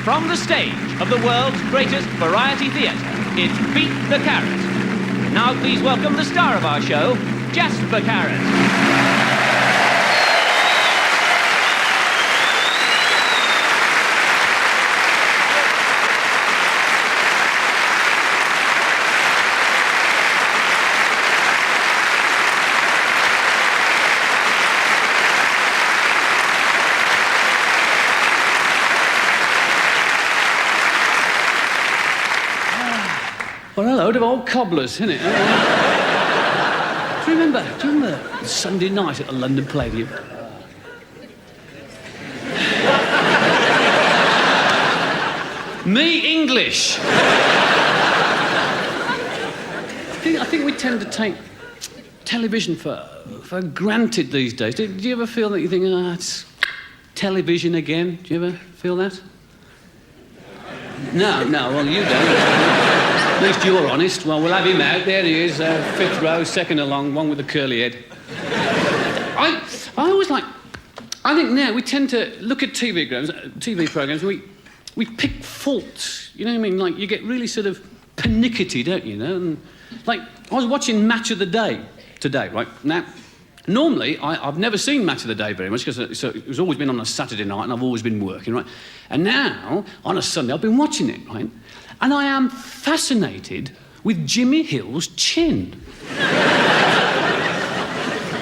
From the stage of the world's greatest variety theatre, it's Beat the Carrot. Now please welcome the star of our show, Jasper Carrot. What a load of old cobblers, isn't it? Do you remember Sunday night at the London Palladium? Me English. I think we tend to take television for granted these days. Do you ever feel that you think, it's television again? Do you ever feel that? No, well, you don't. At least you're honest. Well, we'll have him out. There he is, fifth row, second along, one with the curly head. I think now we tend to look at TV programmes, we pick faults. You know what I mean? Like, you get really sort of pernickety, don't you, know? And, like, I was watching Match of the Day today, right? Now, normally, I've never seen Match of the Day very much, because it's always been on a Saturday night, and I've always been working, right? And now, on a Sunday, I've been watching it, right? And I am fascinated with Jimmy Hill's chin.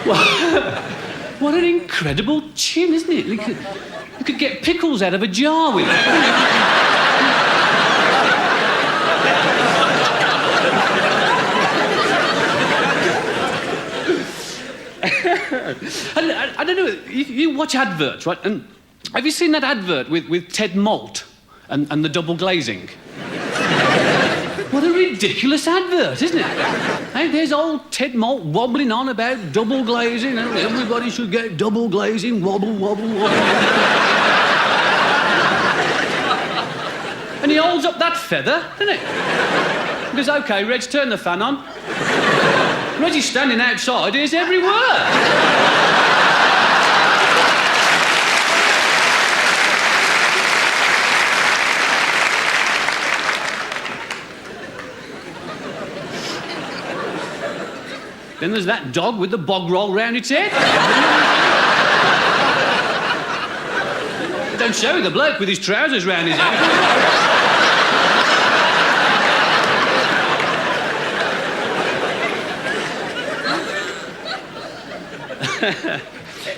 What an incredible chin, isn't it? You could get pickles out of a jar with it. And I don't know, you watch adverts, right? And have you seen that advert with Ted Malt and the double glazing? What a ridiculous advert, isn't it? Hey, there's old Ted Malt wobbling on about double glazing. And everybody should get double glazing, wobble, wobble, wobble. And he holds up that feather, doesn't it? He goes, OK, Reg, turn the fan on. Reggie's standing outside, hears every word. Then there's that dog with the bog roll round its head. They don't show the bloke with his trousers round his head.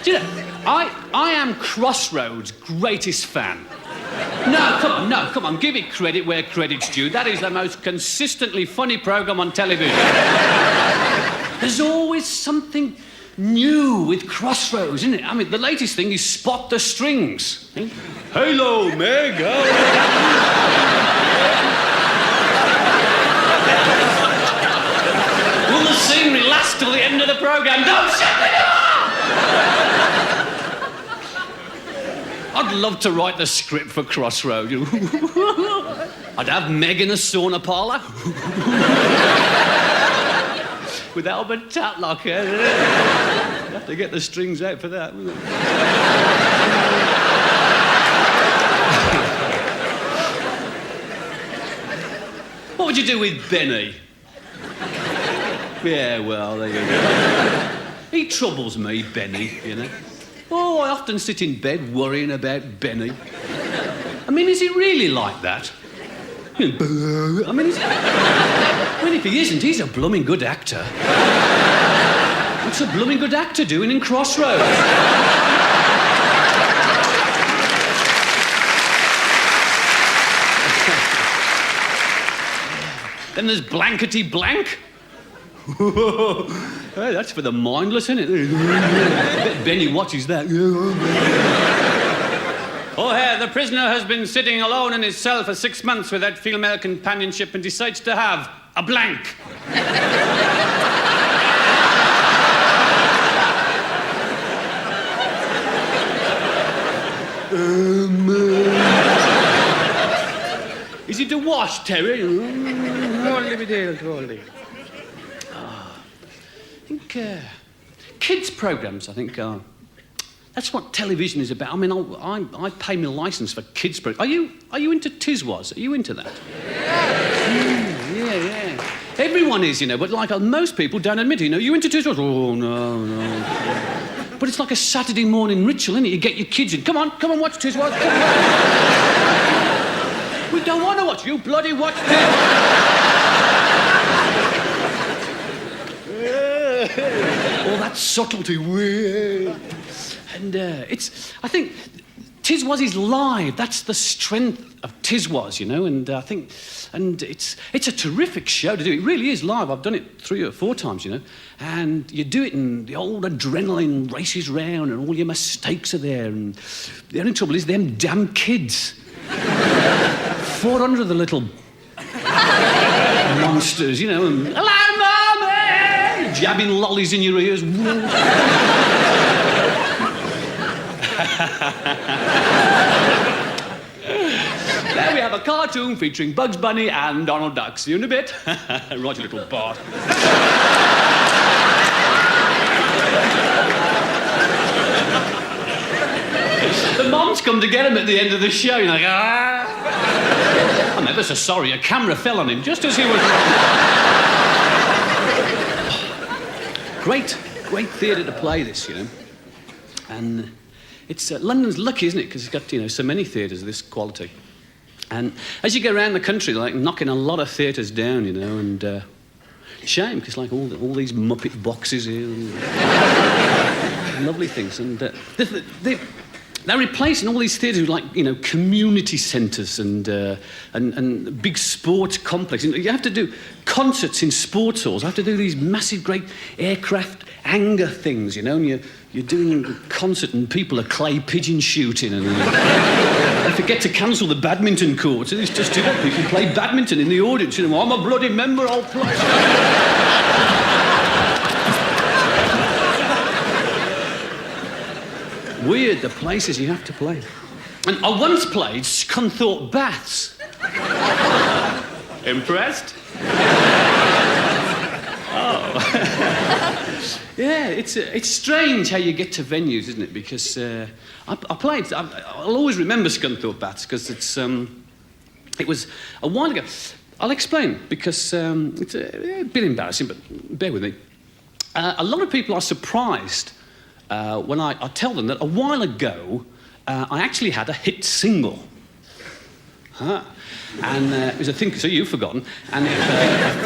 Do you know, I am Crossroads' greatest fan. No, come on, give it credit where credit's due. That is the most consistently funny programme on television. There's always something new with Crossroads, isn't it? I mean, the latest thing is Spot the Strings. Hello, Meg. Will the scenery last till the end of the programme? Don't shut the door! I'd love to write the script for Crossroads. I'd have Meg in a sauna parlour. With Albert Tatlock. You have to get the strings out for that, wouldn't it? What would you do with Benny? Yeah, well, there you go. He troubles me, Benny, you know. Oh, I often sit in bed worrying about Benny. I mean, is he really like that? I mean, if he isn't, he's a blooming good actor. What's a blooming good actor doing in Crossroads? Then there's Blankety Blank. Hey, that's for the mindless, isn't it? I bet Benny watches that. Oh, here, the prisoner has been sitting alone in his cell for 6 months without female companionship and decides to have a blank. Is it a wash, Terry? I think kids' programmes, I think, That's what television is about. I mean, I pay my licence for kids' programs. Are you into Tiswas? Are you into that? Yeah. Everyone is, but like most people don't admit it. You into Tiswas? Oh, no. But it's like a Saturday morning ritual, isn't it? You get your kids in. Come on, watch Tiswas. We don't want to watch. You bloody watch All that subtlety. And I think Tiswas is live. That's the strength of Tiswas, and I think, and it's a terrific show to do. It really is live. I've done it 3 or 4 times, and you do it and the old adrenaline races round and all your mistakes are there, and the only trouble is them damn kids. 400 of the little monsters, and hello, Mummy! Jabbing lollies in your ears. There we have a cartoon featuring Bugs Bunny and Donald Duck. See you in a bit. Right, you little bart. The moms come to get him at the end of the show. You're like, I'm ever so sorry. A camera fell on him just as he was... Great theatre to play this, And it's London's lucky, isn't it? Because it's got, so many theatres of this quality. And as you go around the country, like knocking a lot of theatres down, and shame, because like all these Muppet boxes here, and lovely things. And they're replacing all these theatres with, like, community centres and big sports complexes. You have to do concerts in sports halls. You have to do these massive, great aircraft hangar things, and you're doing a concert and people are clay pigeon shooting, and they forget to cancel the badminton courts. It's just too bad. People play badminton in the audience. I'm a bloody member, I'll play. Weird, the places you have to play. And I once played Scunthorpe Baths. Impressed? Oh. Yeah, it's strange how you get to venues, isn't it? Because I'll always remember Scunthorpe Baths because it was a while ago. I'll explain, because it's a bit embarrassing, but bear with me. A lot of people are surprised when I tell them that a while ago I actually had a hit single. And it was a thing, so you've forgotten, and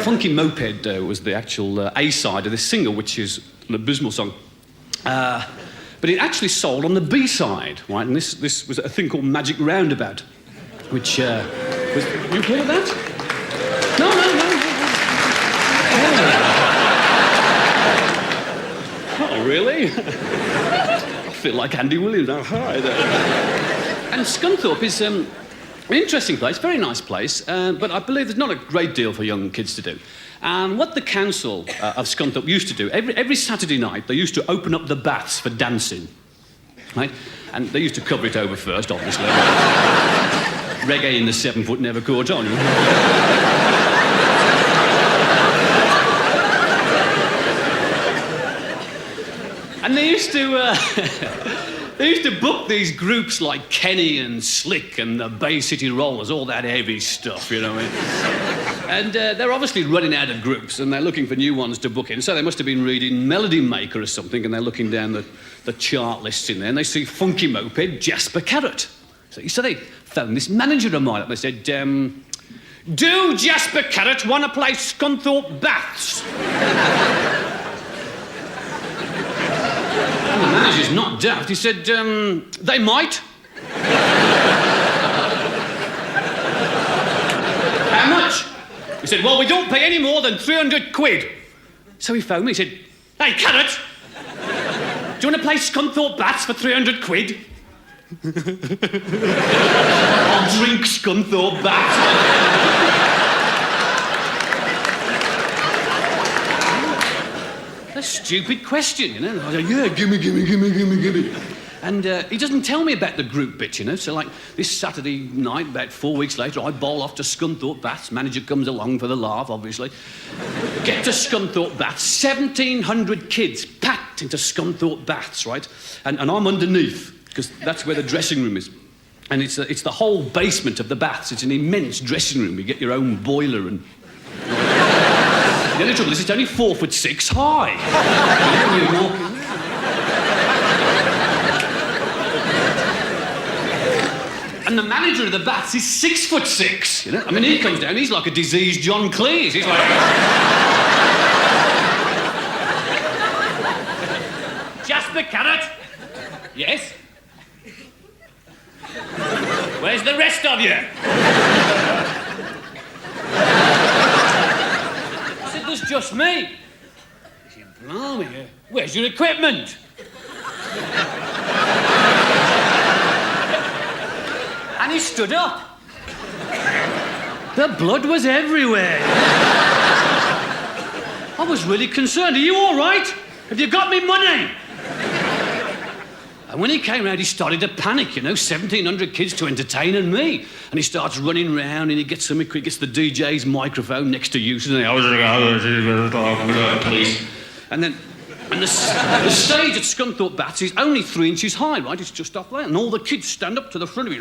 Funky Moped was the actual A-side of this single, which is an abysmal song. But it actually sold on the B-side, right? And this was a thing called Magic Roundabout, which was... You've heard of that? No. Oh, really? I feel like Andy Williams. Oh, hi there. And Scunthorpe is... an interesting place, very nice place, but I believe there's not a great deal for young kids to do. And what the council of Scunthorpe used to do, every Saturday night, they used to open up the baths for dancing, right? And they used to cover it over first, obviously. Reggae in the 7 foot never caught on. And they used to... They used to book these groups like Kenny and Slick and the Bay City Rollers, all that heavy stuff, And they're obviously running out of groups and they're looking for new ones to book in. So they must have been reading Melody Maker or something, and they're looking down the chart lists in there, and they see Funky Moped, Jasper Carrot. So they phoned this manager of mine up and they said, do Jasper Carrot want to play Scunthorpe Baths? The manager's not daft. He said, they might. How much? He said, well, we don't pay any more than 300 quid. So he phoned me. He said, hey, Carrot, do you want to play Scunthorpe Baths for 300 quid? I'll drink Scunthorpe Baths. A stupid question, I was like, yeah, gimme. And he doesn't tell me about the group bit, So, like, this Saturday night, about 4 weeks later, I bowl off to Scunthorpe Baths. Manager comes along for the laugh, obviously. Get to Scunthorpe Baths, 1,700 kids, packed packed into Scunthorpe Baths, right? And I'm underneath, because that's where the dressing room is. And it's the whole basement of the baths. It's an immense dressing room. You get your own boiler and... The only trouble is it's only 4'6" high. You walk in there. And the manager of the baths is 6'6", you know? I mean, he comes down, he's like a diseased John Cleese. He's like... Jasper Carrot? Yes? Where's the rest of you? I said, there's just me. He said, blimey, where's your equipment? And he stood up. The blood was everywhere. I was really concerned. Are you all right? Have you got me money? And when he came round, he started to panic, you know, 1,700 kids to entertain and me. And he starts running round and he gets the DJ's microphone next to you. And the stage at Scunthorpe Baths is only 3 inches high, right? It's just off there. And all the kids stand up to the front of it.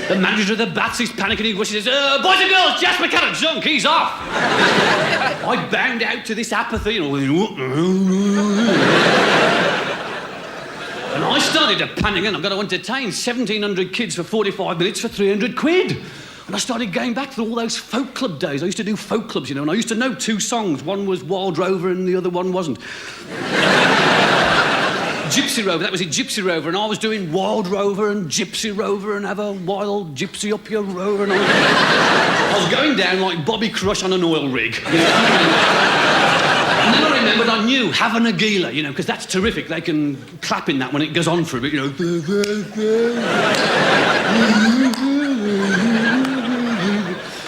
The manager of the Baths is panicking. He says, boys and girls, Jasper Carrot, Zunk, he's off. I bound out to this apathy, you know. And I started to panic, and I've got to entertain 1,700 kids for 45 minutes for 300 quid. And I started going back to all those folk club days. I used to do folk clubs, you know, and I used to know 2 songs. One was Wild Rover and the other one wasn't. Gypsy Rover, that was it, Gypsy Rover, and I was doing Wild Rover and Gypsy Rover and have a wild gypsy up your rover, and I was going down like Bobby Crush on an oil rig. You know? And then I remembered I knew Have a Nagila, you know, because that's terrific. They can clap in that when it goes on for a bit, you know.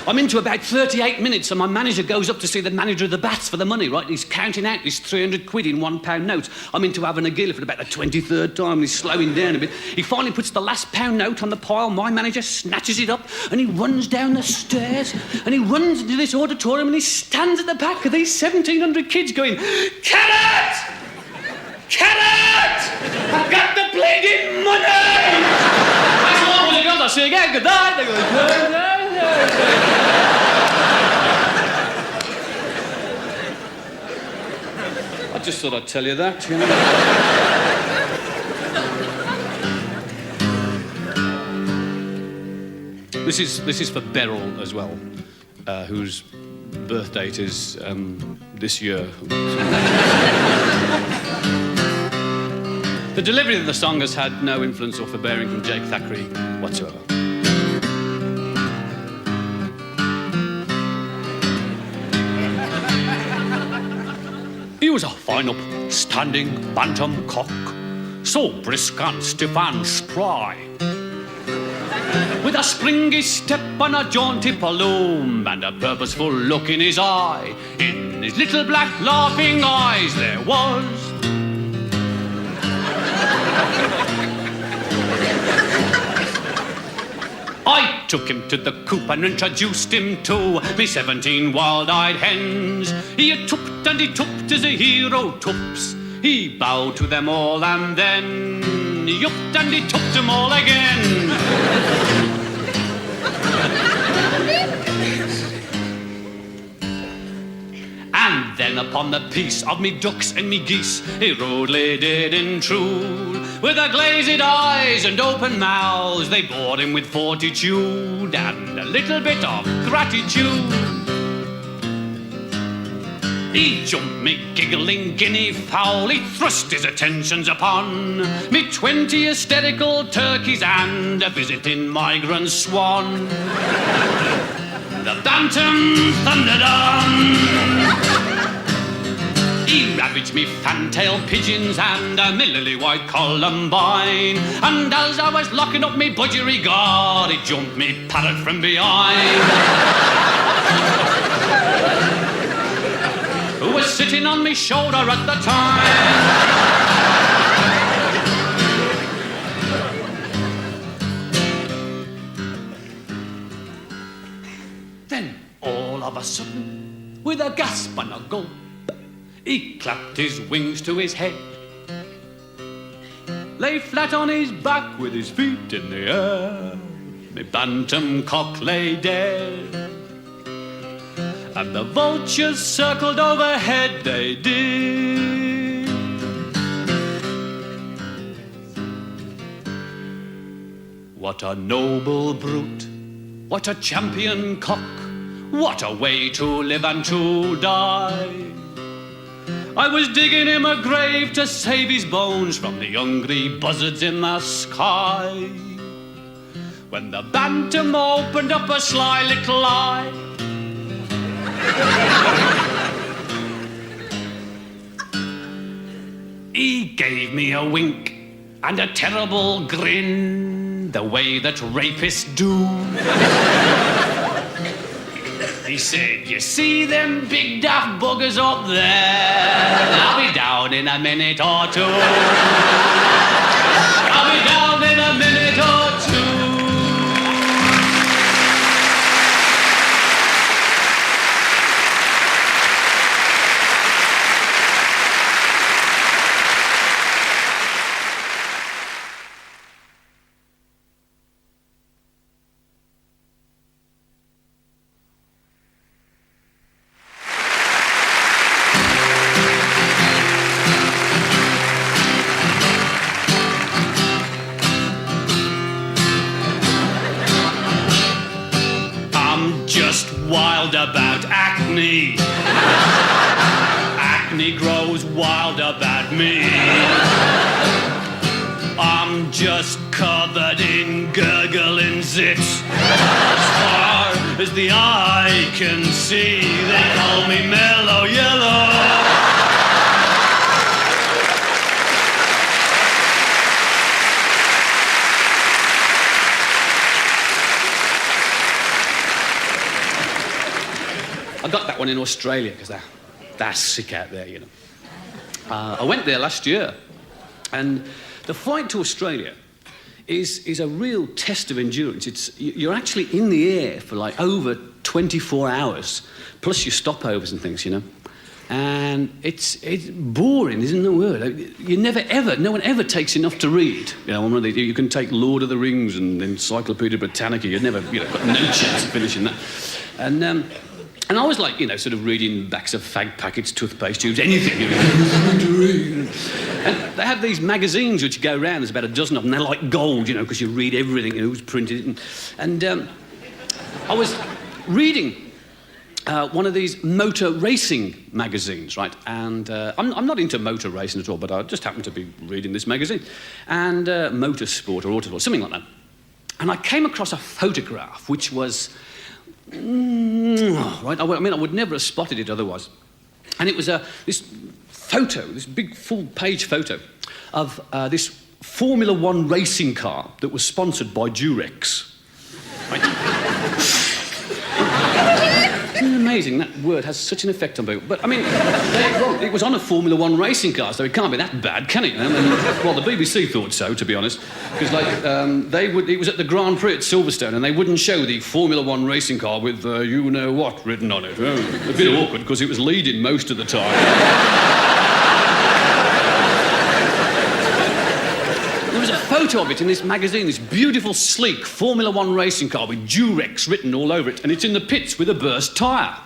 I'm into about 38 minutes and my manager goes up to see the manager of the Baths for the money, right? He's counting out these 300 quid in £1 notes. I'm into having a gila for about the 23rd time and he's slowing down a bit. He finally puts the last £1 note on the pile. My manager snatches it up and he runs down the stairs and he runs into this auditorium and he stands at the back of these 1,700 kids going, Carrot! Carrot! I've got the bleeding money! That's all it goes. I say again, good night. They go, good night. I just thought I'd tell you that, you know. This is for Beryl as well, whose birth date is this year. The delivery of the song has had no influence or forbearing from Jake Thackeray whatsoever. He was a fine upstanding bantam cock, so brisk and stiff and spry, with a springy step and a jaunty paloom and a purposeful look in his eye. In his little black laughing eyes there was I took him to the coop and introduced him to me 17 wild-eyed hens. He had tooped and he tooped as a hero toops. He bowed to them all and then he upped and he tooped them all again. And then upon the piece of me ducks and me geese he rode laden and true. With their glazed eyes and open mouths they bored him with fortitude and a little bit of gratitude. He jumped me giggling guinea fowl, he thrust his attentions upon me 20 hysterical turkeys and a visiting migrant swan. The bantam thundered on. He ravaged me fantail pigeons and me lily white columbine. And as I was locking up me budgerigard, he jumped me parrot from behind. Who was sitting on me shoulder at the time. of a sudden, with a gasp and a gulp, he clapped his wings to his head, lay flat on his back with his feet in the air. Me bantam cock lay dead, and the vultures circled overhead, they did. What a noble brute, what a champion cock, what a way to live and to die. I was digging him a grave to save his bones from the hungry buzzards in the sky, when the bantam opened up a sly little eye. He gave me a wink and a terrible grin, the way that rapists do. He said, you see them big daft buggers up there? I'll be down in a minute or two. I'll be down in a minute or two. Wild about acne. Acne grows wild about me. I'm just covered in gurgling zits. As far as the eye can see, they call me Mellow Yellow. I got that one in Australia because they're sick out there, you know. I went there last year, and the flight to Australia is a real test of endurance. You're actually in the air for like over 24 hours, plus your stopovers and things, you know. And it's boring, isn't the word? No one ever takes enough to read. You know, you can take Lord of the Rings and Encyclopedia Britannica. You'd never, got no chance of finishing that. And I was like, sort of reading backs of fag packets, toothpaste tubes, anything. And they have these magazines which go around. There's about a dozen of them. They're like gold, because you read everything, who's printed it. And I was reading one of these motor racing magazines, right? And I'm not into motor racing at all, but I just happened to be reading this magazine. And motorsport or autosport, something like that. And I came across a photograph which was... right, I would never have spotted it otherwise. And it was this photo, this big full-page photo of this Formula One racing car that was sponsored by Durex. Right? Isn't it amazing? That word has such an effect on people. But, it was on a Formula One racing car, so it can't be that bad, can it? Well, the BBC thought so, to be honest. Because, it was at the Grand Prix at Silverstone, and they wouldn't show the Formula One racing car with you-know-what written on it. A bit awkward, because it was leading most of the time. There was a photo of it in this magazine, this beautiful, sleek Formula One racing car with Durex written all over it, and it's in the pits with a burst tyre.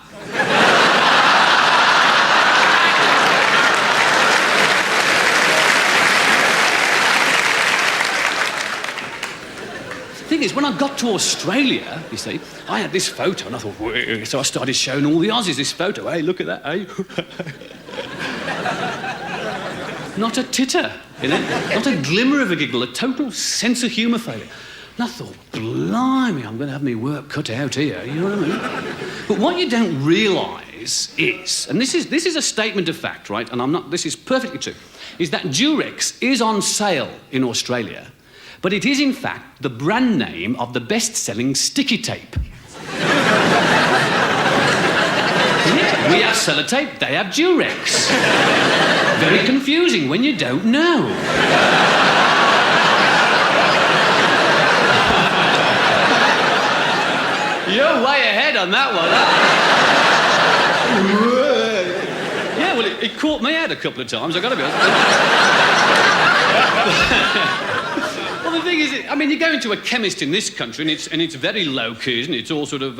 The thing is, when I got to Australia, you see, I had this photo, and I thought, whoa. So I started showing all the Aussies this photo. Hey, look at that, hey. Not a titter, not a glimmer of a giggle, a total sense of humour failure. And I thought, blimey, I'm going to have my work cut out here, you know what I mean? But what you don't realise is, and this is a statement of fact, right, and this is perfectly true, is that Durex is on sale in Australia, but it is, in fact, the brand name of the best-selling sticky tape. Yeah, we have sellotape, they have Durex. Very confusing when you don't know. You're way ahead on that one, huh? Yeah, well, it caught me out a couple of times, I've got to be honest. Well, the thing is, I mean, you go into a chemist in this country and it's very low-key, isn't it? It's all sort of...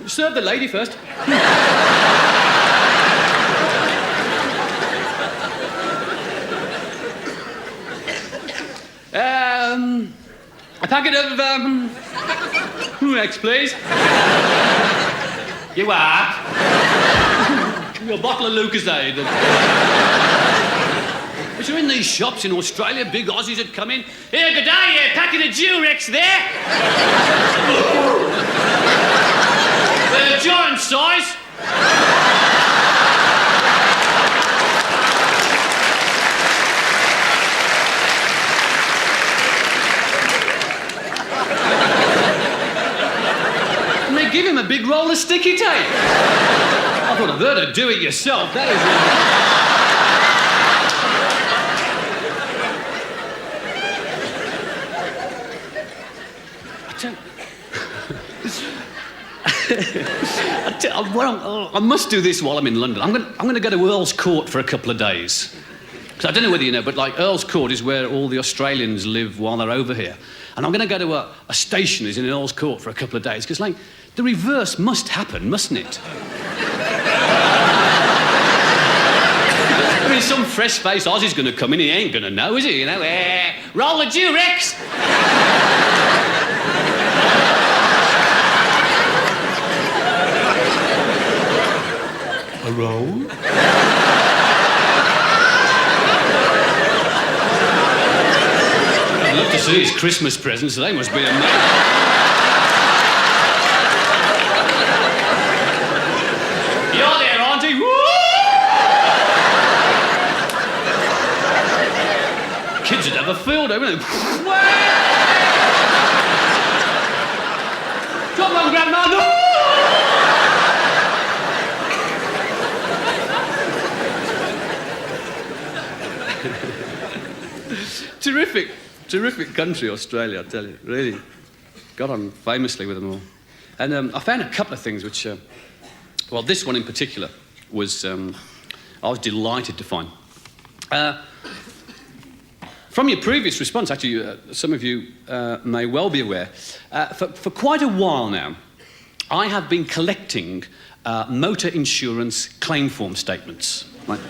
serve the lady first. A packet of, X, please. You are. A bottle of Lucasade. But you're in these shops in Australia, big Aussies that come in. Here, good day, yeah, packet of Durex there. They're a giant size. Give him a big roll of sticky tape. I thought I'd heard of do it yourself. That is... I must do this while I'm in London. I'm going to go to Earl's Court for a couple of days. Because I don't know whether you know, but like Earl's Court is where all the Australians live while they're over here. And I'm going to go to a stationer's in Earl's Court for a couple of days because, like, the reverse must happen, mustn't it? I mean, some fresh-faced Aussie's going to come in, he ain't going to know, is he? You know, roll the Durex! A roll? I'd love to see his Christmas presents, they must be amazing. Kids would have a field, wouldn't they? Come on, Grandma! No! Terrific country, Australia, I tell you. Really got on famously with them all. And I found a couple of things which... well, this one in particular was... I was delighted to find. From your previous response, actually, some of you may well be aware, for quite a while now, I have been collecting motor insurance claim form statements. Right?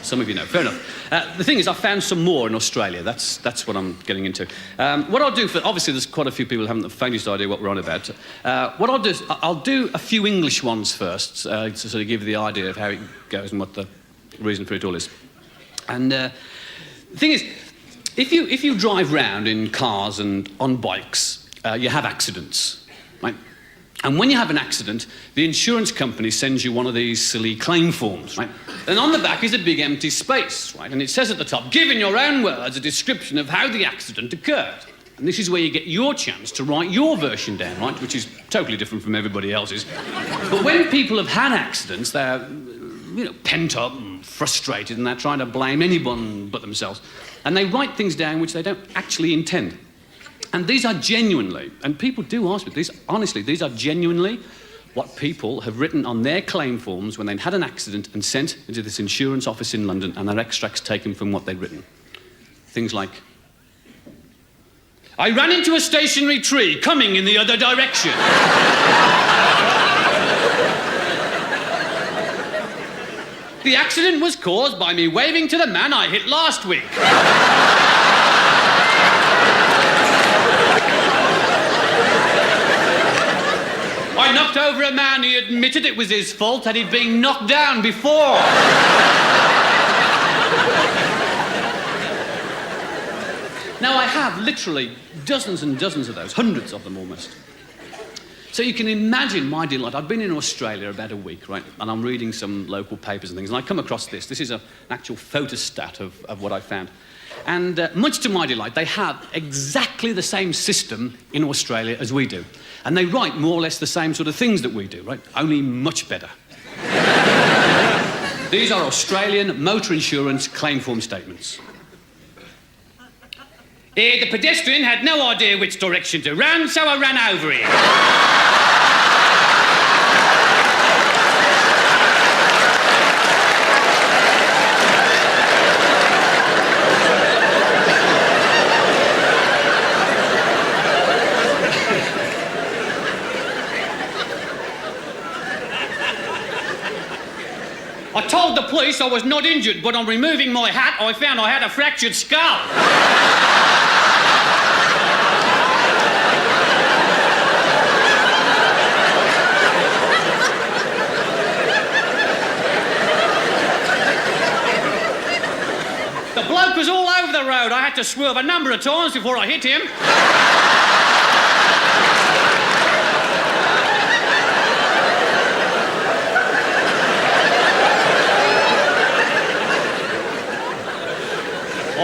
Some of you know, fair enough. The thing is, I found some more in Australia. That's what I'm getting into. What I'll do obviously, there's quite a few people who haven't the faintest idea what we're on about. What I'll do is, I'll do a few English ones first, to sort of give you the idea of how it goes and what the reason for it all is. And the thing is, if you drive round in cars and on bikes, you have accidents, right? And when you have an accident, the insurance company sends you one of these silly claim forms, right? And on the back is a big empty space, right? And it says at the top, give in your own words a description of how the accident occurred. And this is where you get your chance to write your version down, right? Which is totally different from everybody else's. But when people have had accidents, they're, pent up and frustrated, and they're trying to blame anyone but themselves. And they write things down which they don't actually intend. And these are genuinely, and people do ask me, these are genuinely what people have written on their claim forms when they've had an accident and sent into this insurance office in London, and their extracts taken from what they've written. Things like, I ran into a stationary tree coming in the other direction. The accident was caused by me waving to the man I hit last week. I knocked over a man. He admitted it was his fault, that he'd been knocked down before. Now, I have literally dozens and dozens of those, hundreds of them almost. So you can imagine my delight. I've been in Australia about a week, right? And I'm reading some local papers and things, and I come across this. This is an actual photostat of what I found. And much to my delight, they have exactly the same system in Australia as we do. And they write more or less the same sort of things that we do, right? Only much better. These are Australian motor insurance claim form statements. The pedestrian had no idea which direction to run, so I ran over him. I told the police I was not injured, but on removing my hat, I found I had a fractured skull. The bloke was all over the road. I had to swerve a number of times before I hit him.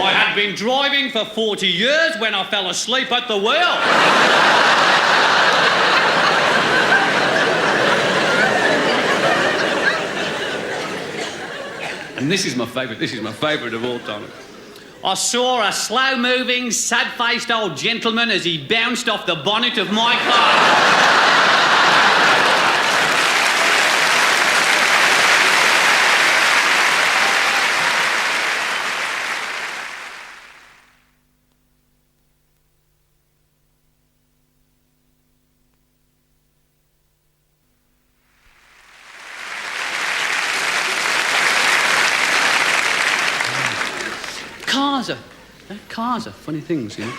I had been driving for 40 years when I fell asleep at the wheel. And this is my favourite of all time. I saw a slow-moving, sad-faced old gentleman as he bounced off the bonnet of my car. Cars are funny things, you know.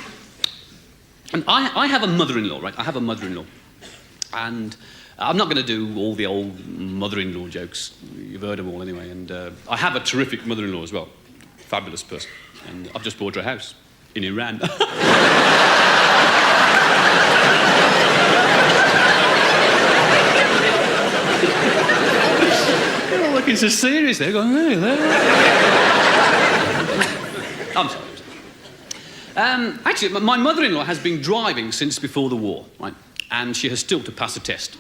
And I have a mother-in-law, right? I have a mother-in-law. And I'm not going to do all the old mother-in-law jokes. You've heard them all anyway. And I have a terrific mother-in-law as well. Fabulous person. And I've just bought her a house in Iran. They're all looking so serious. They're going, I'm sorry. Actually, my mother-in-law has been driving since before the war, right? And she has still to pass a test.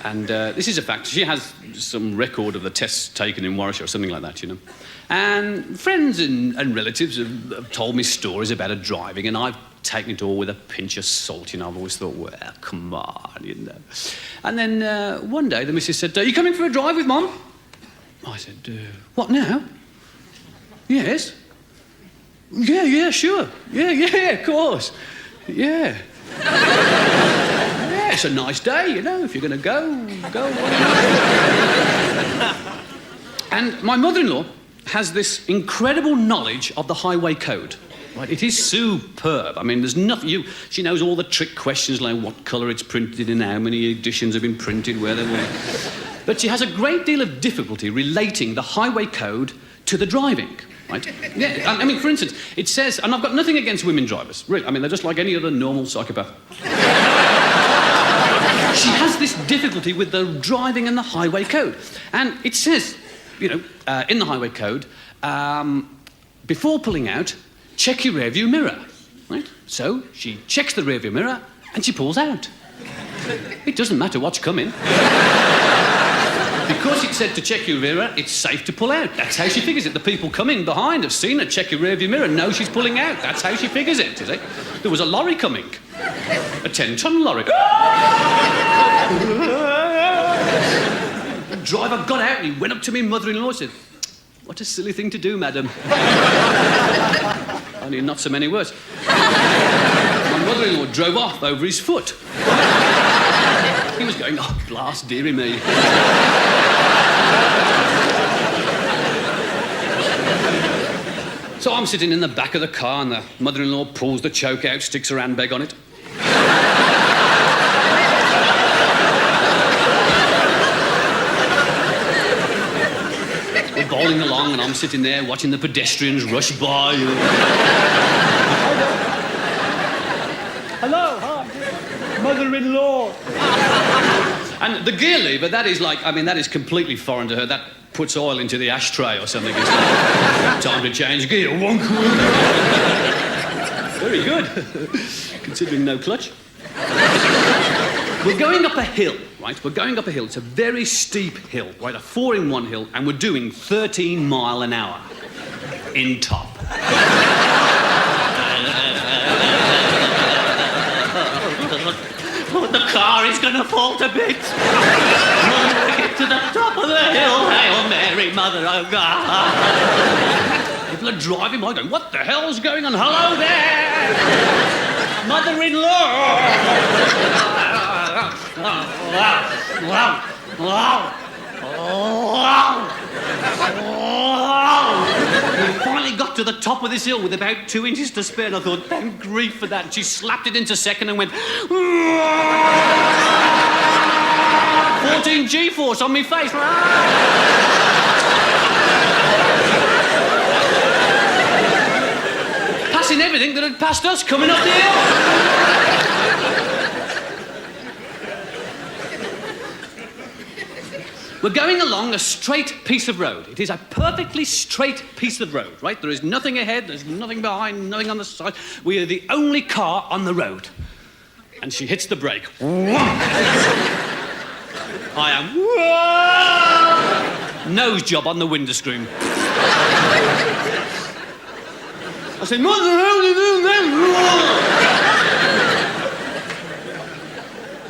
And this is a fact. She has some record of the tests taken in Warwickshire or something like that, you know. And friends and relatives have told me stories about her driving, and I've taken it all with a pinch of salt, you know. I've always thought, well, come on, you know. And then one day the missus said, are you coming for a drive with Mum? I said, what now? Yes. Yeah, sure. Yeah, of course. Yeah. Yeah, it's a nice day, you know, if you're going to go. And my mother-in-law has this incredible knowledge of the highway code. Right, it is superb. I mean, there's nothing... She knows all the trick questions, like what colour it's printed in, how many editions have been printed, where they were. But she has a great deal of difficulty relating the highway code to the driving. Right? Yeah, I mean, for instance, it says, and I've got nothing against women drivers, really. I mean, they're just like any other normal psychopath. She has this difficulty with the driving and the highway code. And it says, you know, in the highway code, before pulling out, check your rearview mirror, right? So she checks the rearview mirror and she pulls out. It doesn't matter what's coming. Because it said to check your mirror, it's safe to pull out. That's how she figures it. The people coming behind have seen her check your rearview mirror and know she's pulling out. That's how she figures it, you see. There was a lorry coming. A 10-ton lorry. The driver got out and he went up to me mother-in-law and said, what a silly thing to do, madam. Only not so many words. My mother-in-law drove off over his foot. He was going, oh, blast dearie me. So I'm sitting in the back of the car and the mother-in-law pulls the choke out, sticks her handbag on it. We're bowling along and I'm sitting there watching the pedestrians rush by. Hello, hi, mother-in-law. And the gear lever, that is like, I mean, that is completely foreign to her. That puts oil into the ashtray or something. It's like, time to change gear. Very good, considering no clutch. We're going up a hill, right? We're going up a hill. It's a very steep hill, right? A 4-in-1 hill, and we're doing 13 mile an hour in top. car is going to fall to bits. Mother, we get to the top of the hill. Hail Mary, Mother, oh God. People are driving by going, what the hell's going on? Hello there, mother-in-law. We finally got to the top of this hill with about 2 inches to spare, and I thought, thank grief for that. And she slapped it into second and went 14 G-force on me face. Passing everything that had passed us coming up the hill. We're going along a straight piece of road. It is a perfectly straight piece of road, right? There is nothing ahead, there's nothing behind, nothing on the side. We are the only car on the road. And she hits the brake. I am nose job on the window screen. I said, what the hell are you doing then?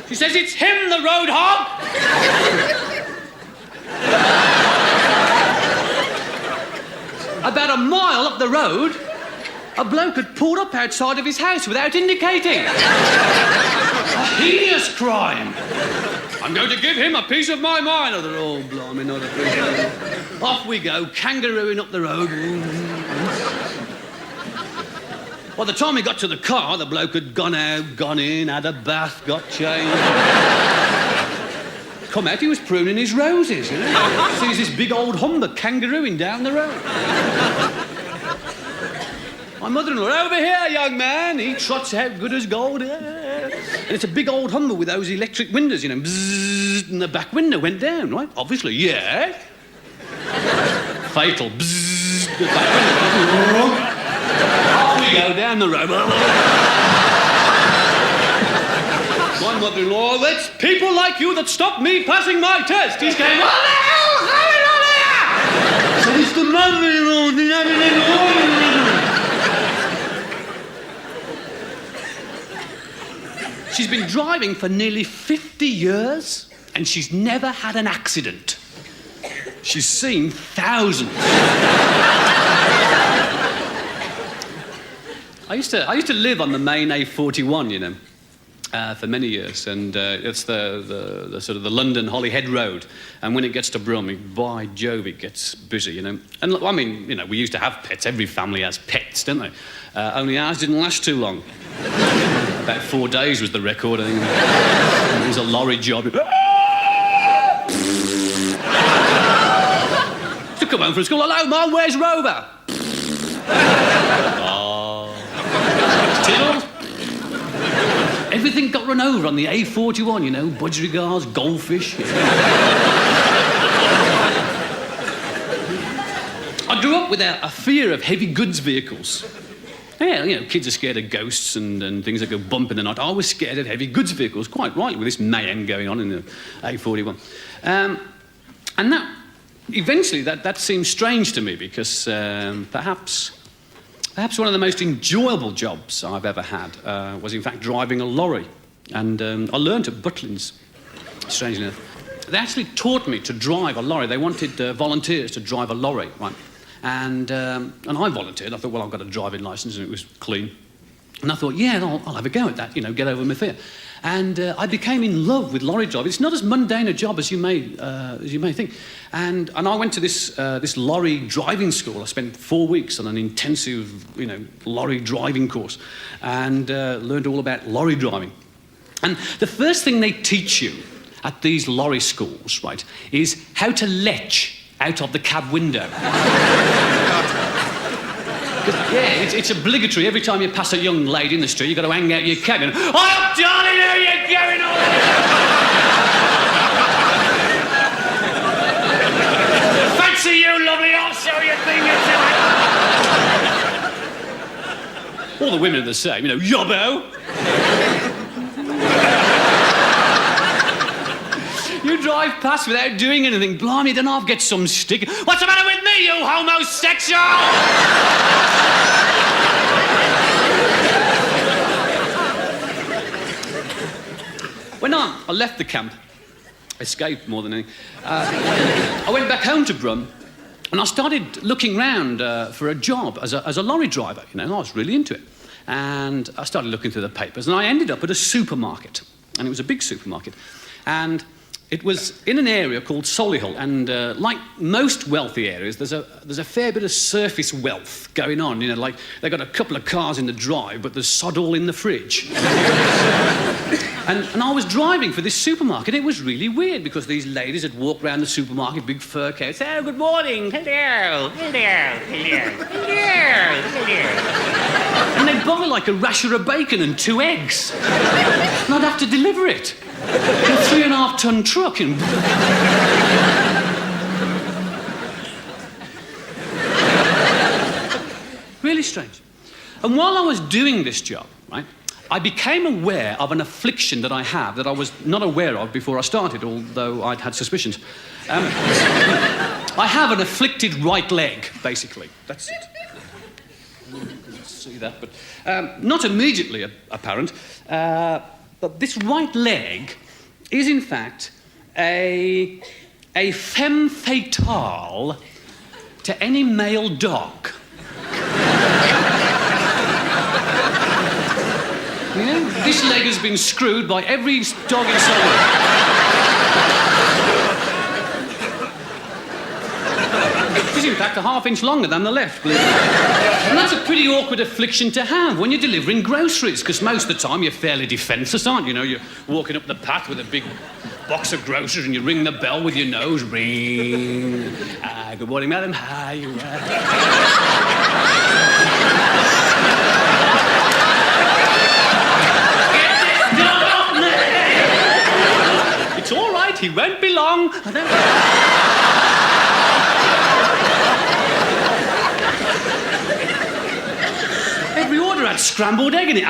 She says, it's him, the road hog. About a mile up the road, a bloke had pulled up outside of his house without indicating. A heinous crime. I'm going to give him a piece of my mind. Oh, they're all blimey, not a piece of it. Off we go, kangarooing up the road. By the time we got to the car, the bloke had gone out, gone in, had a bath, got changed. Come out, he was pruning his roses, you know. Sees this big old Humber kangarooing down the road. My mother-in-law, over here, young man. He trots out good as gold. And it's a big old Humber with those electric windows, you know. Bzzz, and the back window went down, right? Obviously, yeah. Fatal. Bzzz, the back window. Off we go down the road. My mother-in-law, it's people like you that stop me passing my test. He's going, what the hell's going on here? So it's the mother-in-law. She's been driving for nearly 50 years and she's never had an accident. She's seen thousands. I used to live on the main A41, you know. For many years, and it's the sort of the London Holyhead Road. And when it gets to Brum, by Jove, it gets busy, you know. And I mean, you know, we used to have pets. Every family has pets, don't they? Only ours didn't last too long. About 4 days was the record. I think it was a lorry job. To come home from school, hello, Mum, where's Rover? Oh, Tiddles. Everything got run over on the A41, you know, budgerigars, goldfish. I grew up with a fear of heavy goods vehicles. Yeah, you know, kids are scared of ghosts and things that go bump in the night. I was scared of heavy goods vehicles, quite rightly, with this mayhem going on in the A41. And that, eventually, that seemed strange to me because perhaps one of the most enjoyable jobs I've ever had was, in fact, driving a lorry. And I learned at Butlins, strangely enough. They actually taught me to drive a lorry. They wanted volunteers to drive a lorry, right? And I volunteered. I thought, well, I've got a driving licence, and it was clean. And I thought, yeah, I'll have a go at that, you know, get over my fear. And I became in love with lorry driving. It's not as mundane a job as you may think. And I went to this lorry driving school. I spent 4 weeks on an intensive, you know, lorry driving course, and learned all about lorry driving. And the first thing they teach you at these lorry schools, right, is how to lech out of the cab window. Yeah, it's obligatory. Every time you pass a young lady in the street, you've got to hang out your cab and, oh, darling, how you going on? Fancy you, lovely, I'll show you things. All the women are the same, you know, yobbo. You drive past without doing anything. Blimey, then I'll get some stick. What's the matter with me, you homosexual? When I left the camp, escaped more than anything. I went back home to Brum, and I started looking round for a job as a lorry driver. You know, I was really into it. And I started looking through the papers, and I ended up at a supermarket. And it was a big supermarket. And it was in an area called Solihull. And like most wealthy areas, there's a fair bit of surface wealth going on. You know, like they've got a couple of cars in the drive, but there's sod all in the fridge. And I was driving for this supermarket. It was really weird because these ladies had walked around the supermarket, big fur coats. Oh, good morning. Hello. Hello. Hello. Hello. Hello. And they'd buy like a rasher of bacon and 2 eggs. And I'd have to deliver it in a 3.5-ton truck. Really strange. And while I was doing this job, right, I became aware of an affliction that I have that I was not aware of before I started, although I'd had suspicions. I have an afflicted right leg, basically. That's it. You can see that, but not immediately apparent. But this right leg is, in fact, a femme fatale to any male dog. You know, this leg has been screwed by every dog in Solihull. It is, in fact, a half-inch longer than the left, believe it or not. And that's a pretty awkward affliction to have when you're delivering groceries, because most of the time you're fairly defenceless, aren't you? You know, you're walking up the path with a big box of groceries and you ring the bell with your nose. Ring. Good morning, madam. Hi, you It's all right, he won't be long. Every order had scrambled egg in it.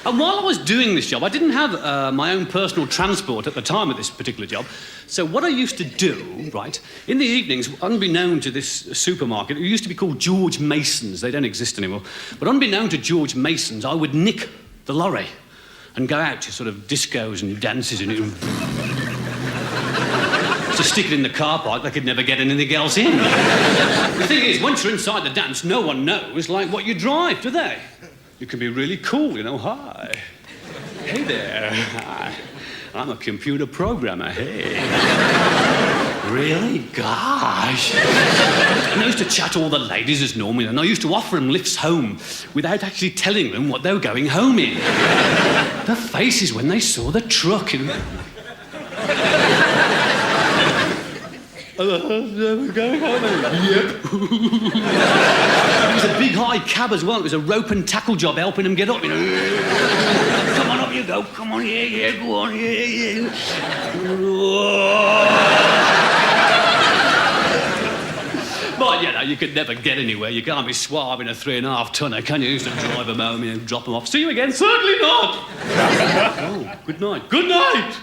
And while I was doing this job, I didn't have my own personal transport at the time of this particular job. So what I used to do, right, in the evenings, unbeknown to this supermarket, it used to be called George Mason's. They don't exist anymore. But unbeknown to George Mason's, I would nick the lorry and go out to sort of discos and dances and to stick it in the car park. They could never get anything else in. The thing is, once you're inside the dance, no one knows, like, what you drive, do they? You can be really cool, you know. Hi. Hey there. Hi. I'm a computer programmer. Hey. Really? Gosh. And I used to chat to all the ladies as normal, and I used to offer them lifts home without actually telling them what they were going home in. Their faces when they saw the truck. And... We're going home. Yep. It was a big high cab as well. It was a rope and tackle job helping them get up, you know. Come on up you go. Come on, yeah, go on, yeah. But, you know, you could never get anywhere. You can't be swabbing a 3.5-tonner, can you? You used to drive them home and drop them off. See you again? Certainly not. Oh, good night. Good night.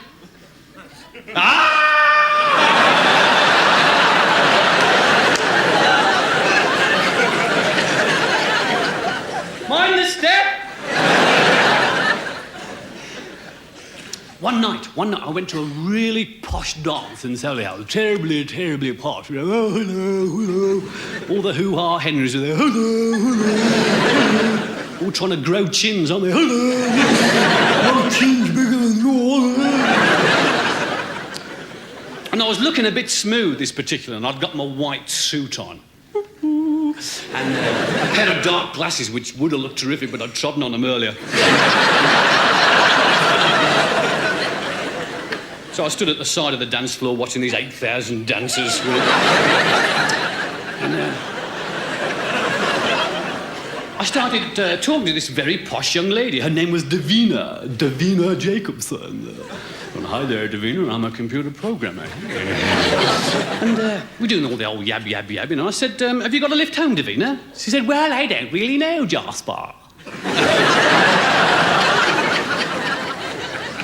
Mind the step. One night, I went to a really posh dance in Solihull. Terribly posh. You know, oh, hello. All the hoo-ha Henrys are there. Hello. All trying to grow chins, aren't they? Hello. My chin's bigger than yours. And I was looking a bit smooth this particular, and I'd got my white suit on. And a pair of dark glasses, which would have looked terrific, but I'd trodden on them earlier. So I stood at the side of the dance floor watching these 8,000 dancers. And I started talking to this very posh young lady. Her name was Davina Jacobson. Well, hi there, Davina. I'm a computer programmer. And we're doing all the old yab, you know. I said, have you got a lift home, Davina? She said, well, I don't really know, Jasper.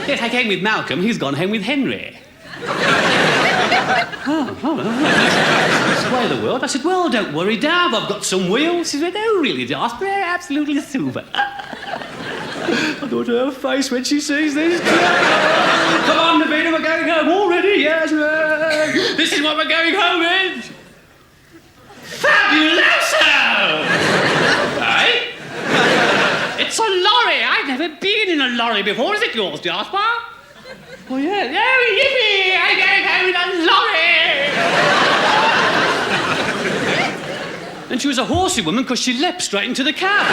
Yes, I came with Malcolm. He's gone home with Henry. That's the way of the world. I said, well, don't worry, Dav. I've got some wheels. She said, oh, really, Jasper? Absolutely super. I thought her face when she sees this. Come on, Davina, we're going home already, yes. This is what we're going home in. Fabuloso! Eh? It's a lorry. I've never been in a lorry before. Is it yours, Jasper? Oh, yeah. Yeah, yippee! I'm going home in a lorry! And she was a horsey woman because she leapt straight into the cab.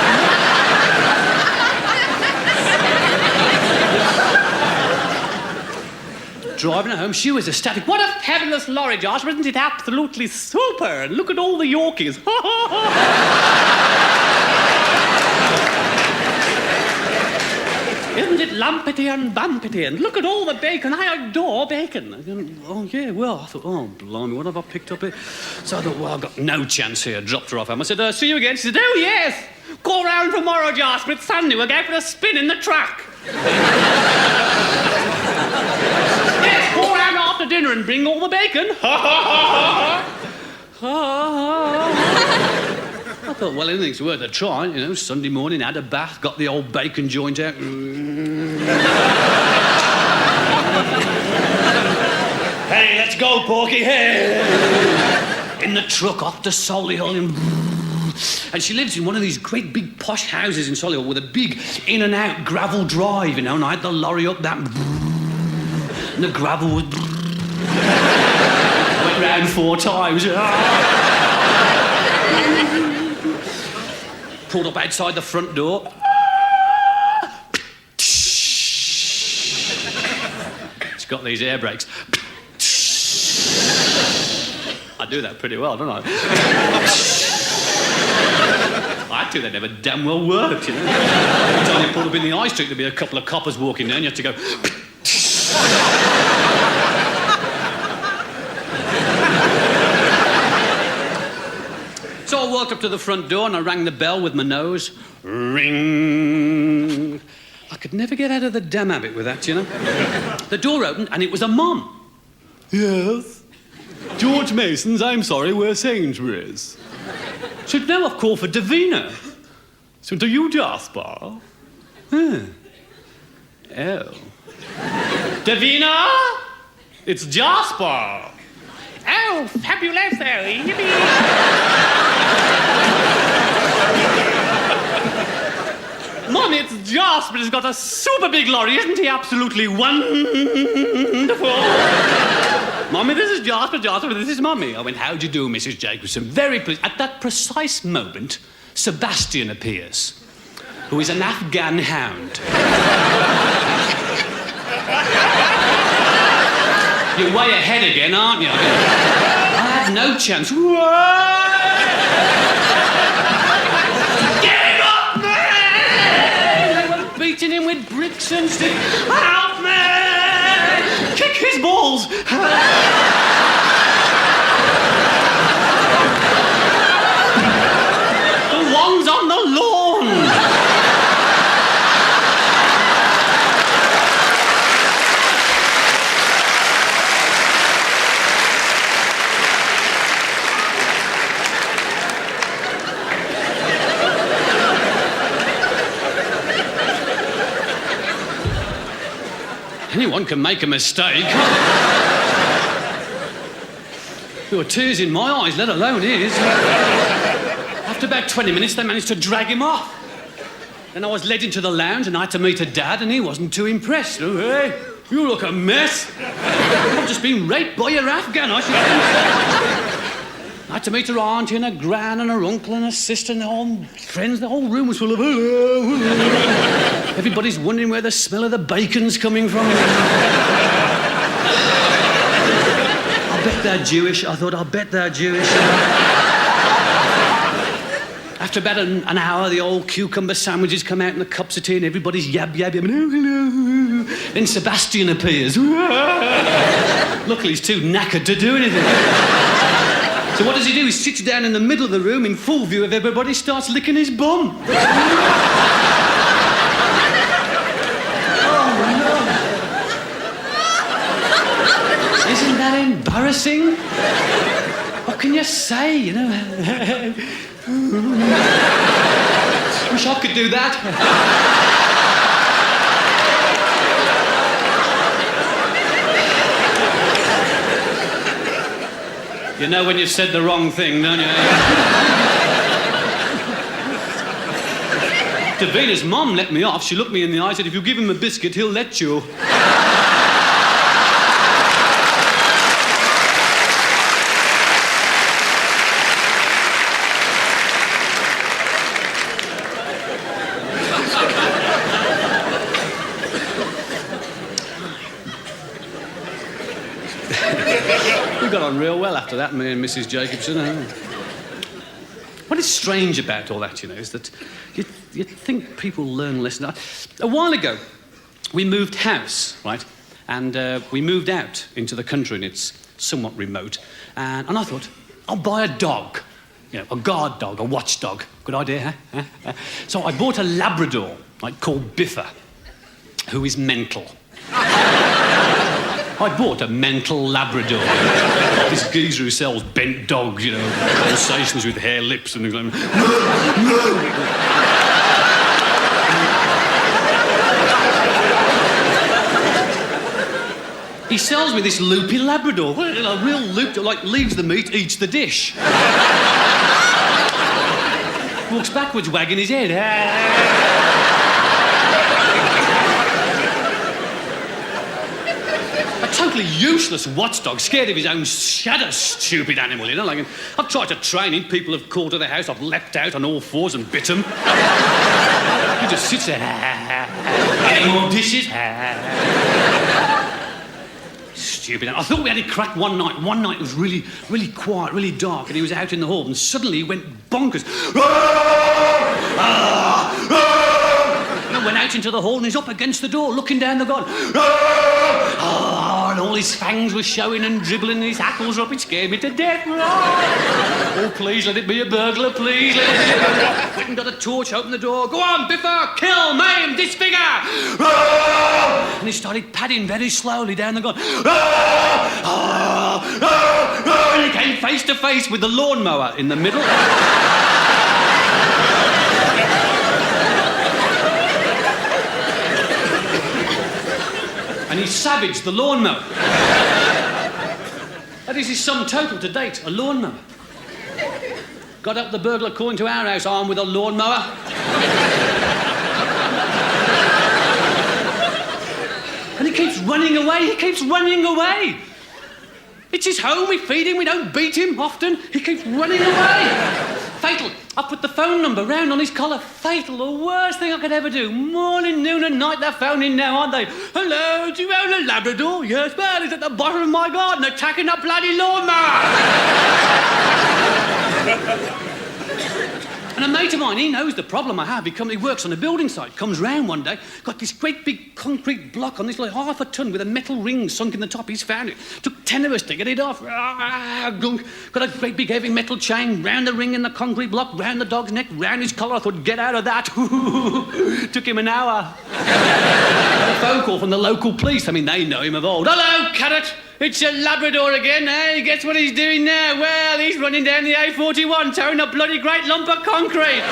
Driving her home, she was ecstatic. What a fabulous lorry, Josh. Isn't it absolutely super? And look at all the Yorkies. Isn't it lumpety and bumpety? And look at all the bacon. I adore bacon. Oh, yeah, well, I thought, oh, blimey, what have I picked up here? So I thought, well, I've got no chance here. Dropped her off home. I said, see you again. She said, oh, yes. Call round tomorrow, Josh, but it's Sunday. We'll go for a spin in the truck. Yes, call round after dinner and bring all the bacon. I thought, well, anything's worth a try. You know, Sunday morning, had a bath, got the old bacon joint out. Hey, let's go, Porky. Hey! In the truck, off to Solihull. And she lives in one of these great big posh houses in Solihull with a big in and out gravel drive, you know, and I had the lorry up that. And the gravel was. Went round 4 times. Pulled up outside the front door. It's got these air brakes. I do that pretty well, don't I? I had to, they never damn well worked, you know. Every time you pulled up in the high street, there'd be a couple of coppers walking down, you had to go. So I walked up to the front door and I rang the bell with my nose. Ring. I could never get out of the damn habit with that, you know. The door opened and it was a mum. Yes. George Mason's, I'm sorry, we're Sainsbury's. She said, no, I've called for Davina. So, do you, Jasper? Huh. Oh. Davina? It's Jasper. Oh, fabuloso. Yippee. Mum, it's Jasper. He's got a super big lorry. Isn't he absolutely wonderful? Mummy, this is Jasper. Jasper, this is Mummy. I went, how do you do, Mrs. Jacobson? Very pleased. At that precise moment, Sebastian appears, who is an Afghan hound. You're way ahead again, aren't you? I had no chance. Get him up, man! They were beating him with bricks and sticks. Help me! Kick his balls! The ones on the lawn! Anyone can make a mistake. There were tears in my eyes, let alone his. After about 20 minutes, they managed to drag him off. Then I was led into the lounge and I had to meet a dad, and he wasn't too impressed. Oh, hey, you look a mess. I've just been raped by your Afghan. I had to meet her auntie and her gran and her uncle and her sister and their whole friends. The whole room was full of hello. Everybody's wondering where the smell of the bacon's coming from. I bet they're Jewish. I thought, I'll bet they're Jewish. After about an hour, the old cucumber sandwiches come out and the cups of tea and everybody's yab. Hello. Then Sebastian appears. Luckily, he's too knackered to do anything. So what does he do? He sits down in the middle of the room in full view of everybody, starts licking his bum. Oh, no. Isn't that embarrassing? What can you say, you know? Wish I could do that. You know when you've said the wrong thing, don't you? Davina's mum let me off. She looked me in the eye and said, if you give him a biscuit, he'll let you. We got on real well after that, me and Mrs. Jacobson. What is strange about all that, you know, is that you'd think people learn lessons. A while ago, we moved house, right? And we moved out into the country, and it's somewhat remote. And I thought, I'll buy a dog. You know, a guard dog, a watchdog. Good idea, huh? So I bought a Labrador, like, called Biffa, who is mental. I bought a mental Labrador. This geezer who sells bent dogs, you know, conversations with hare lips and going, He sells me this loopy Labrador. A real loop that, like, leaves the meat, eats the dish. Walks backwards, wagging his head. Totally useless watchdog, scared of his own shadow, stupid animal, you know, like, I've tried to train him, people have called to the house, I've leapt out on all fours and bit him. He just sits there, any more dishes? Stupid animal. I thought we had it cracked one night. One night it was really, really quiet, really dark, and he was out in the hall, and suddenly he went bonkers. Went out into the hall and he's up against the door looking down the garden. And all his fangs were showing and dribbling and his hackles were up. It scared me to death. Oh, please let it be a burglar, please let it be a burglar. Went and got a torch, opened the door. Go on, Biffa, kill, maim, disfigure. And he started padding very slowly down the garden. And he came face to face with the lawnmower in the middle. And he savaged the lawnmower. That is his sum total to date, a lawnmower. Got up the burglar calling to our house armed with a lawnmower. And he keeps running away, It's his home, we feed him, we don't beat him often. He keeps running away. Fatal. I put the phone number round on his collar. Fatal, the worst thing I could ever do. Morning, noon and night, they're phoning now, aren't they? Hello, do you own a Labrador? Yes, well, he's at the bottom of my garden attacking that bloody lawnmower. And a mate of mine, he knows the problem I have. He works on a building site, comes round one day, got this great big concrete block on this, like, half a ton with a metal ring sunk in the top. He's found it. Took 10 of us to get it off. Got a great big heavy metal chain round the ring in the concrete block, round the dog's neck, round his collar. I thought, get out of that. Took him an hour. Got a phone call from the local police. I mean, they know him of old. Hello, Carrot. It's a Labrador again, eh? Guess what he's doing now? Well, he's running down the A41, towing a bloody great lump of concrete.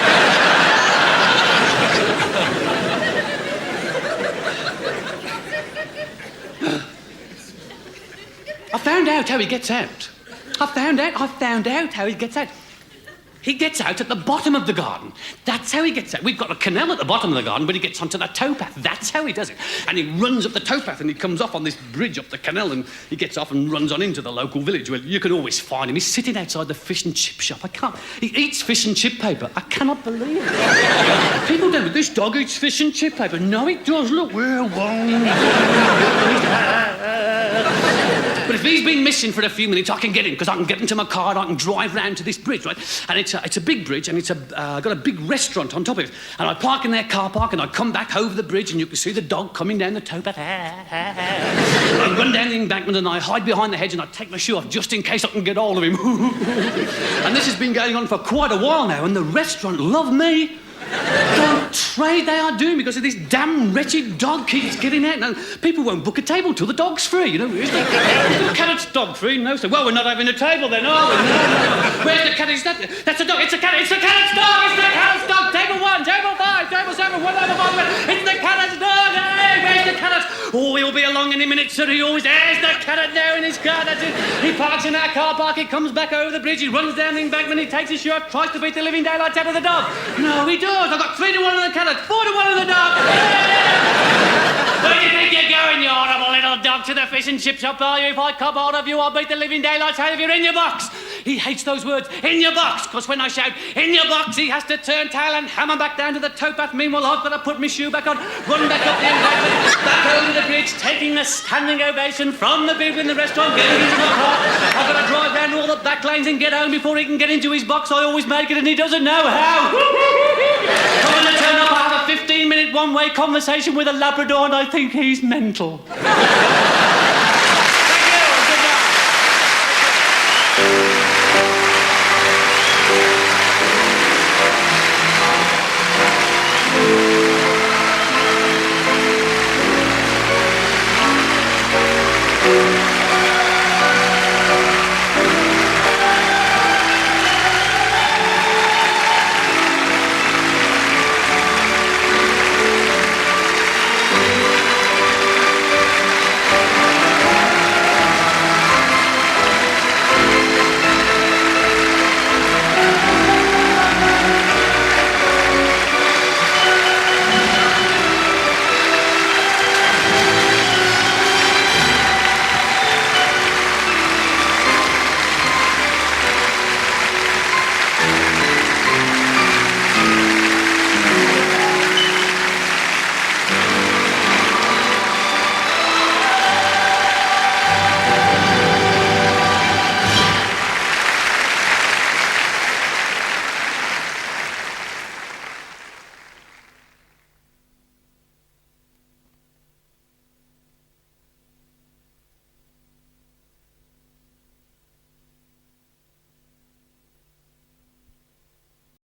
I found out how he gets out. I found out how he gets out. He gets out at the bottom of the garden. That's how he gets out. We've got a canal at the bottom of the garden, but he gets onto the towpath. That's how he does it. And he runs up the towpath and he comes off on this bridge up the canal and he gets off and runs on into the local village where you can always find him. He's sitting outside the fish and chip shop. He eats fish and chip paper. I cannot believe it. People don't, but this dog eats fish and chip paper. No, it does. Look, we're one. But if he's been missing for a few minutes, I can get him, because I can get into my car and I can drive round to this bridge, right? And it's a big bridge, and it's got a big restaurant on top of it. And I park in their car park, and I come back over the bridge, and you can see the dog coming down the towpath. I run down the embankment, and I hide behind the hedge, and I take my shoe off just in case I can get hold of him. And this has been going on for quite a while now, and the restaurant love me. Don't trade they are doing because of this damn wretched dog keeps getting out. Now, people won't book a table till the dog's free, you know. Is the Carrot's dog free? No, so, well, we're not having a table then, are we? No. Where's the cat? That's a dog. It's a cat. It's the Carrot's dog. It's the Carrot's dog. Table 1, table 5, table 7, whatever. It's the Carrot's dog. Hey, where's the Carrot? Oh, he'll he'll be along any minute, sir. He always has the carrot there in his car. That's it. He parks in our car park, he comes back over the bridge, he runs down the embankment, he takes his shirt, tries to beat the living daylights out of the dog. No, he does. I've got 3-1 on the carrot, 4-1 on the dog. Where do you think you're going, you horrible little dog? To the fish and chip shop, are you? If I cop hold of you, I'll beat the living daylights out of you. In your box. He hates those words, in your box, because when I shout, in your box, he has to turn tail and hammer back down to the towpath. Meanwhile, I've got to put my shoe back on, run back up the embankment, back over the bridge, taking a standing ovation from the people in the restaurant, getting into my car. I've got to drive down all the back lanes and get home before he can get into his box. I always make it and he doesn't know how. I'm going to turn up, I have a 15-minute one-way conversation with a Labrador and I think he's mental.